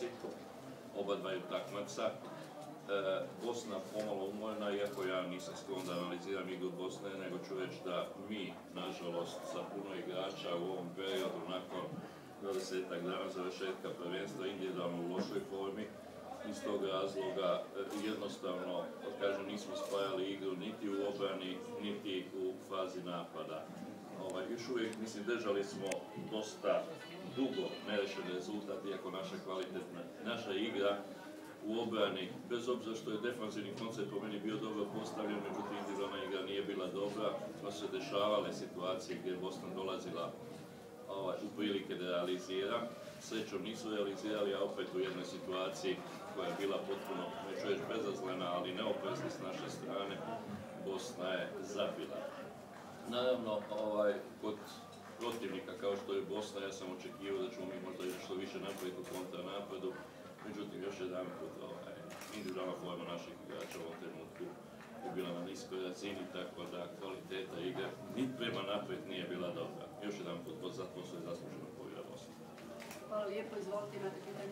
utakmici, oba dvaju takmaca. Bosna pomalo umorna, iako ja nisam sklon da analiziram igru Bosne, nego ću reći da mi, nažalost, sa puno igrača u ovom periodu, nakon 20-ak dana završetka prvenstva, individualno u lošoj formi. Iz tog razloga jednostavno, kažem, nismo spajali igru niti u obrani, niti u fazi napada. Još uvijek, mislim, držali smo dosta dugo nerešen rezultat, iako naša igra u obrani, bez obzira što je defanzivni koncept po meni bio dobro postavljen, međutim individualna igra nije bila dobra, pa su se dešavale situacije gdje je Bosna dolazila u prilike da realizira. Srećom nisu realizirali, a opet u jednoj situaciji koja je bila potpuno, neću reći bezazlena, ali neoprezna s naše strane, Bosna je zabila. Naravno, kod protivnika kao što je Bosna, ja sam očekivao da ćemo mi možda što više napraviti u kontranapadu, međutim još jedan put individualna forma naših igrača u ovom trenutku je bila na niskoj razini, tako da kvaliteta igre ni prema naprijed nije bila dobra. Još jedan put, zato su je zasluženo pobjeda Bosne. Hvala lijepo, izvolite, imate pitanje.